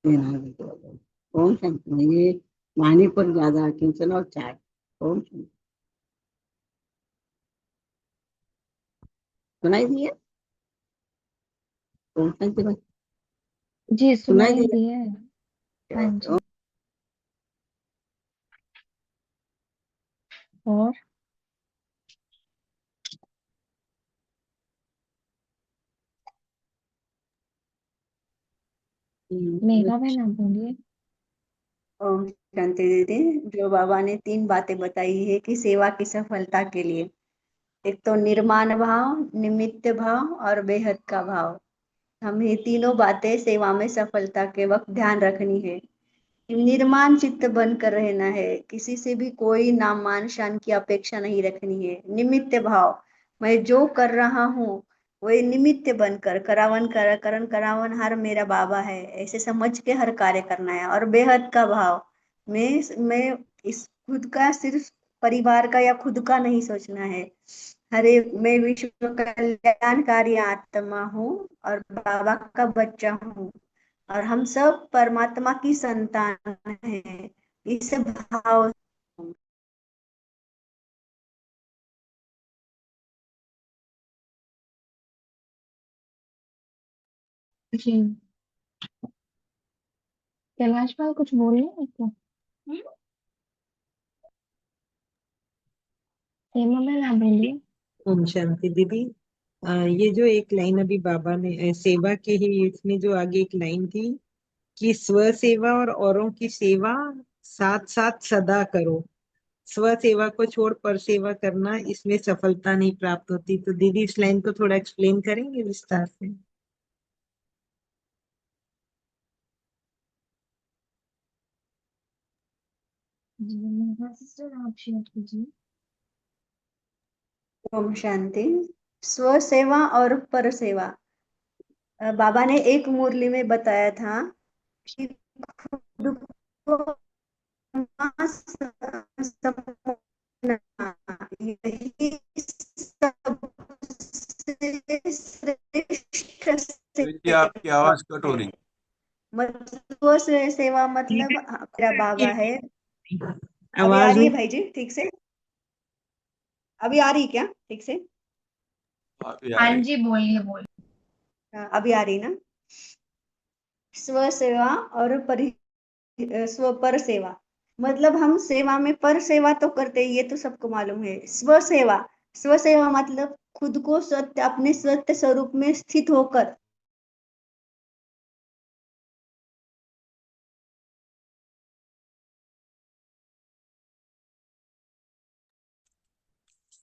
देना है तो। ओम शांति। ये वाणी पर ज्यादा अटेंशन और चार्ट। ओम शांति। सुनाई दिया? ओम शांति बस। जी सुनाई सुनाई दिया है। हाँ दिया? जी। और मेघा बहन आप बोलिए। ओम शांति दीदी। जो बाबा ने 3 बातें बताई है कि सेवा की सफलता के लिए, एक तो निर्माण भाव, निमित्त भाव और बेहद का भाव। हमें तीनों बातें सेवा में सफलता के वक्त ध्यान रखनी है। निर्माण चित्त बनकर रहना है, किसी से भी कोई नाम मान शान की अपेक्षा नहीं रखनी है। निमित्त भाव, मैं जो कर रहा हूँ वही निमित्त बनकर, करावन कर करण करावन हर मेरा बाबा है, ऐसे समझ के हर कार्य करना है। और बेहद का भाव, मैं इस खुद का सिर्फ परिवार का या खुद का नहीं सोचना है। हरे मैं विश्व कल्याणकारी आत्मा हूँ और बाबा का बच्चा हूँ और हम सब परमात्मा की संतान हैं। इस भाव जी, कैलाश भाई कुछ बोल रहे हैं क्या? हेमा बहन आप बोलिए। ओम शांति दीदी। ये जो एक लाइन अभी बाबा ने सेवा के ही इसमें जो आगे एक लाइन थी कि स्व सेवा और औरों की सेवा साथ साथ सदा करो। स्व सेवा को छोड़ पर सेवा करना, इसमें सफलता नहीं प्राप्त होती। तो दीदी इस लाइन को थोड़ा एक्सप्लेन करेंगे विस्तार से? जी मेघा सिस्टर आप शेयर कीजिए। ओम शांति। स्व सेवा और पर सेवा, बाबा ने एक मुरली में बताया था कि खुद को समझना, यही सबसे श्रेष्ठ बेटी आपकी सेवा आवाज कट हो है। रही। मतलब वो सेवा मतलब मेरा बाबा है। अभी आ आवाज रही है नहीं। भाई जी ठीक से? अभी आ रही है क्या ठीक से? अभी आ हाँ रही। जी बोलिए बोलिए। हाँ, अभी आ रही ना? स्व सेवा और स्व पर सेवा, मतलब हम सेवा में पर सेवा तो करते हैं, ये तो सबको मालूम है। स्व सेवा मतलब खुद को सत्य, अपने सत्य स्वरूप में स्थित होकर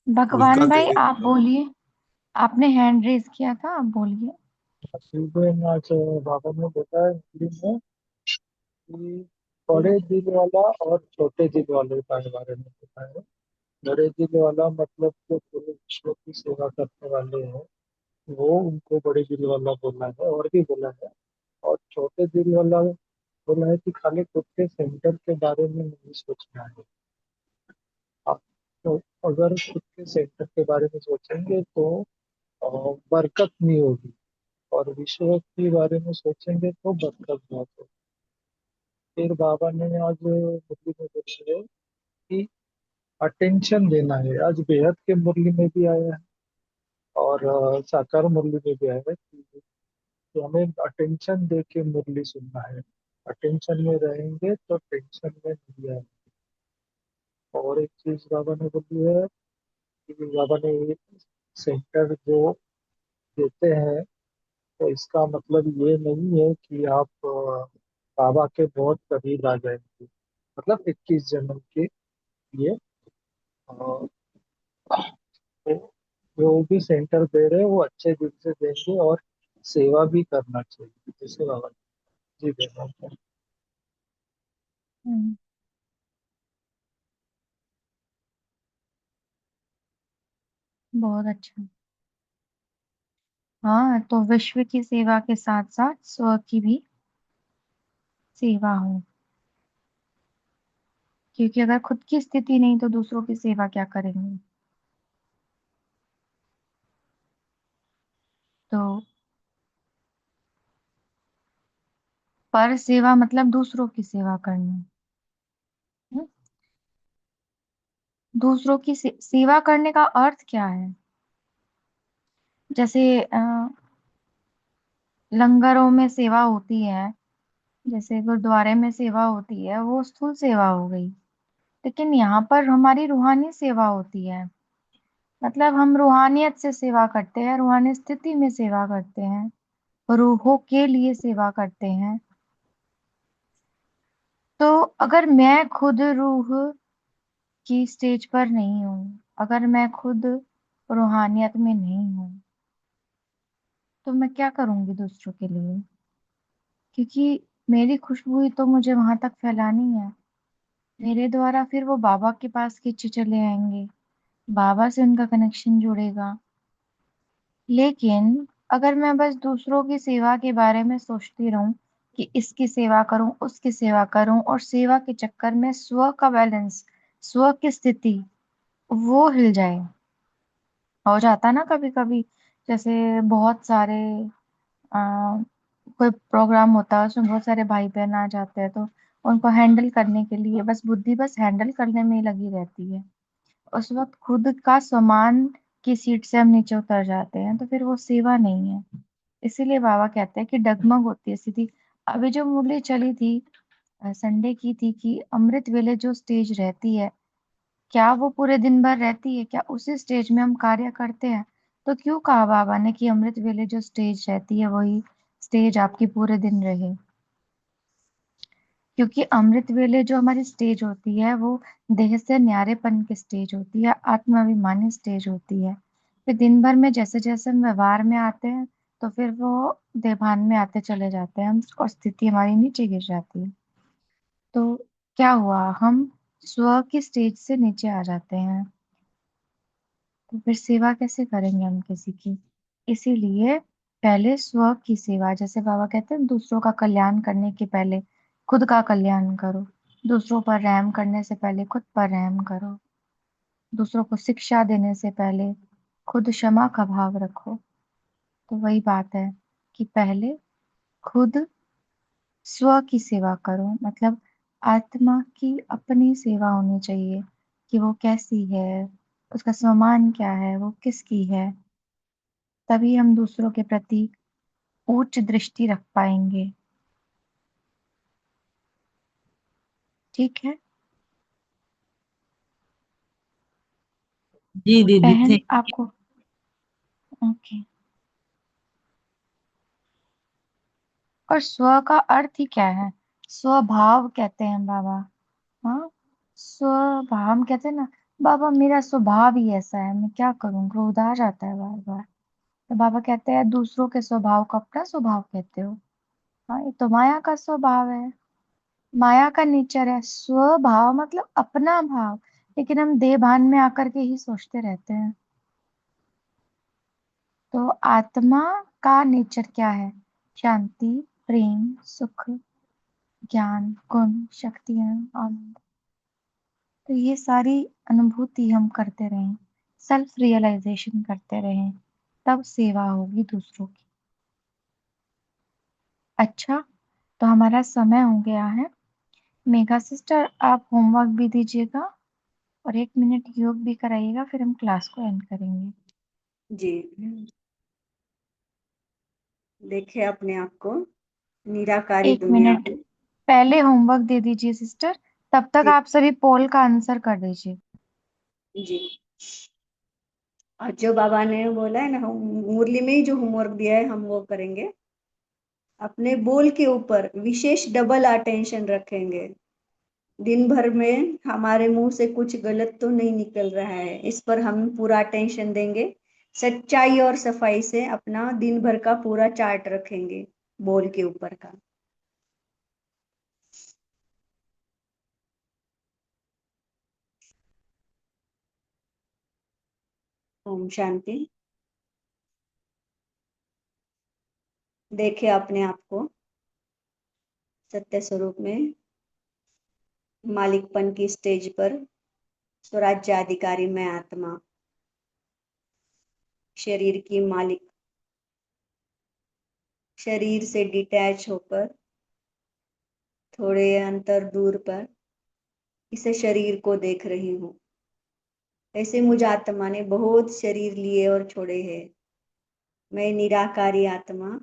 उसका भगवान भाई तो आप बोलिए, आपने हैंड रेज किया था, आप बोलिए। में आज बाबा ने बताया इंग्लिश में कि बड़े दिल वाला और छोटे दिल वाले का बारे में बताया। बड़े दिल वाला मतलब जो पूरे विश्व की सेवा करने वाले हैं, वो उनको बड़े दिल वाला बोला है और भी बोला है। और छोटे दिल वाला बोला है कि खाली खुद के सेंटर के बारे में नहीं सोचना है। आप तो अगर खुद के सेंटर के बारे में सोचेंगे तो अ, बरकत नहीं होगी, और विश्व के बारे में सोचेंगे तो बरकत बहुत होगी। फिर बाबा ने आज मुरली में बोला है कि अटेंशन देना है। आज बेहद के मुरली में भी आया है और साकार मुरली में भी आया है कि हमें अटेंशन दे के मुरली सुनना है। अटेंशन में रहेंगे तो टेंशन में नहीं आएंगे। और एक चीज बाबा ने बोली है कि बाबा ने ये सेंटर जो देते हैं, तो इसका मतलब ये नहीं है कि आप बाबा के बहुत करीब आ जाएंगे। मतलब 21 जन्म के लिए अ, वो जो भी सेंटर दे रहे हैं वो अच्छे दिल से देंगे और सेवा भी करना चाहिए, जैसे बाबा जी दे रहे हैं। हम्म, बहुत अच्छा। हाँ तो विश्व की सेवा के साथ साथ स्व की भी सेवा हो, क्योंकि अगर खुद की स्थिति नहीं तो दूसरों की सेवा क्या करेंगे। तो पर सेवा मतलब दूसरों की सेवा करना। हम्म, दूसरों की सेवा करने का अर्थ क्या है? जैसे लंगरों में सेवा होती है, जैसे गुरुद्वारे में सेवा होती है, वो स्थूल सेवा हो गई। लेकिन यहाँ पर हमारी रूहानी सेवा होती है, मतलब हम रूहानियत से सेवा करते हैं, रूहानी स्थिति में सेवा करते हैं, रूहों के लिए सेवा करते हैं। तो अगर मैं खुद रूह की स्टेज पर नहीं हूँ, अगर मैं खुद रूहानियत में नहीं हूँ, तो मैं क्या करूंगी दूसरों के लिए? क्योंकि मेरी खुशबू ही तो मुझे वहां तक फैलानी है। मेरे द्वारा फिर वो बाबा के पास खींचे चले आएंगे, बाबा से उनका कनेक्शन जुड़ेगा। लेकिन अगर मैं बस दूसरों की सेवा के बारे में सोचती रहूं कि इसकी सेवा करूं, उसकी सेवा करूं, और सेवा के चक्कर में स्व का बैलेंस, स्व की स्थिति वो हिल जाए। हो जाता ना कभी कभी, जैसे बहुत सारे आ, कोई प्रोग्राम होता है, उसमें बहुत सारे भाई बहन आ जाते हैं, तो उनको हैंडल करने के लिए बस बुद्धि बस हैंडल करने में ही लगी रहती है। उस वक्त खुद का सम्मान की सीट से हम नीचे उतर जाते हैं, तो फिर वो सेवा नहीं है। इसीलिए बाबा कहते हैं कि डगमग होती है स्थिति। अभी जो मुरली चली थी संडे की थी, कि अमृत वेले जो स्टेज रहती है, क्या वो पूरे दिन भर रहती है? क्या उसी स्टेज में हम कार्य करते हैं? तो क्यों कहा बाबा ने कि अमृत वेले जो स्टेज रहती है वही स्टेज आपकी पूरे दिन रहे? क्योंकि अमृत वेले जो हमारी स्टेज होती है वो देह से न्यारेपन की स्टेज होती है, आत्माभिमानी स्टेज होती है। फिर दिन भर में जैसे जैसे हम व्यवहार में आते हैं, तो फिर वो देभान में आते चले जाते हैं हम, और स्थिति हमारी नीचे गिर जाती है। तो क्या हुआ, हम स्व की स्टेज से नीचे आ जाते हैं। तो फिर सेवा कैसे करेंगे हम किसी की? इसीलिए पहले स्व की सेवा, जैसे बाबा कहते हैं दूसरों का कल्याण करने के पहले खुद का कल्याण करो। दूसरों पर रहम करने से पहले खुद पर रहम करो। दूसरों को शिक्षा देने से पहले खुद क्षमा का भाव रखो। तो वही बात है कि पहले खुद स्व की सेवा करो, मतलब आत्मा की अपनी सेवा होनी चाहिए कि वो कैसी है, उसका सम्मान क्या है, वो किसकी है। तभी हम दूसरों के प्रति उच्च दृष्टि रख पाएंगे। ठीक है जी दीदी, बहन, थैंक आपको ओके। और स्व का अर्थ ही क्या है? स्वभाव कहते हैं बाबा। हाँ, स्वभाव हम कहते हैं ना, बाबा मेरा स्वभाव ही ऐसा है, मैं क्या करूं, क्रोध आ जाता है बार बार। तो बाबा कहते हैं दूसरों के स्वभाव को अपना स्वभाव कहते हो। हाँ, ये तो माया का स्वभाव है, माया का नेचर है। स्वभाव मतलब अपना भाव, लेकिन हम देह भान में आकर के ही सोचते रहते हैं। तो आत्मा का नेचर क्या है? शांति, प्रेम, सुख, ज्ञान, गुण, शक्तियां, आनंद। तो ये सारी अनुभूति हम करते रहें, सेल्फ रियलाइजेशन करते रहें, तब सेवा होगी दूसरों की। अच्छा, तो हमारा समय हो गया है। मेघा सिस्टर, आप होमवर्क भी दीजिएगा और 1 मिनट योग भी कराइएगा, फिर हम क्लास को एंड करेंगे। जी। देखे अपने आप को निराकारी एक दुनिया मिनट में। पहले होमवर्क दे दीजिए सिस्टर, तब तक जी आप सभी पोल का आंसर कर दीजिए। जी। और जो बाबा ने बोला है ना, हम मुरली में ही जो होमवर्क दिया है हम वो करेंगे। अपने बोल के ऊपर विशेष डबल अटेंशन रखेंगे। दिन भर में हमारे मुंह से कुछ गलत तो नहीं निकल रहा है, इस पर हम पूरा अटेंशन देंगे। सच्चाई और सफाई से अपना दिन भर का पूरा चार्ट रखेंगे बोल के ऊपर का। ओम शांति। देखे अपने आप को सत्य स्वरूप में, मालिकपन की स्टेज पर, स्वराज्य अधिकारी मैं आत्मा, शरीर की मालिक, शरीर से डिटैच होकर थोड़े अंतर दूर पर इसे शरीर को देख रही हूँ। ऐसे मुझ आत्मा ने बहुत शरीर लिए और छोड़े हैं। मैं निराकारी आत्मा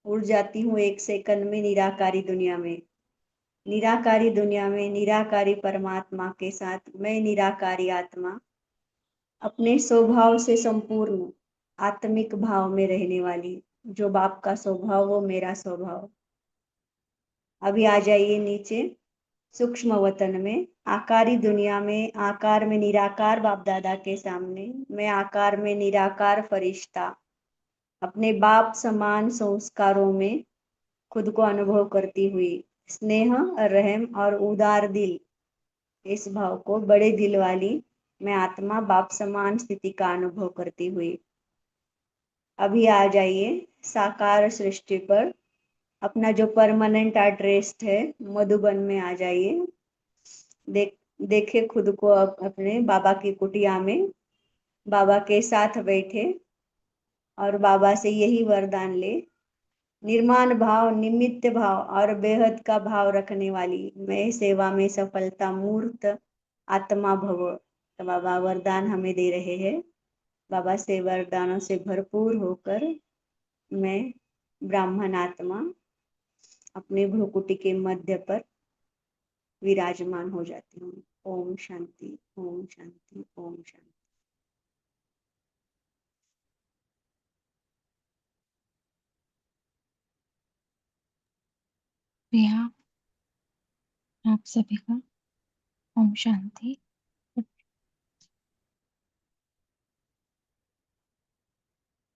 उड़ जाती हूँ एक सेकंड में निराकारी दुनिया में। निराकारी दुनिया में निराकारी परमात्मा के साथ मैं निराकारी आत्मा अपने स्वभाव से संपूर्ण आत्मिक भाव में रहने वाली। जो बाप का स्वभाव वो मेरा स्वभाव। अभी आ जाइए नीचे सूक्ष्म वतन में, आकारी दुनिया में, आकार में निराकार बाप दादा के सामने मैं आकार में निराकार फरिश्ता अपने बाप समान संस्कारों में खुद को अनुभव करती हुई, स्नेह, रहम और उदार दिल, इस भाव को बड़े दिल वाली मैं आत्मा बाप समान स्थिति का अनुभव करती हुई अभी आ जाइए साकार सृष्टि पर। अपना जो परमानेंट एड्रेस है मधुबन में आ जाइए। देखे खुद को अपने बाबा की कुटिया में बाबा के साथ बैठे और बाबा से यही वरदान ले, निर्माण भाव, निमित्त भाव और बेहद का भाव रखने वाली मैं सेवा में सफलता मूर्त आत्मा भव। तो बाबा वरदान हमें दे रहे हैं। बाबा से वरदानों से भरपूर होकर मैं ब्राह्मण आत्मा अपने भ्रुकुटी के मध्य पर विराजमान हो जाती हूँ। ओम शांति, ओम शांति, ओम शांति। प्रिया, आप सभी का ओम शांति।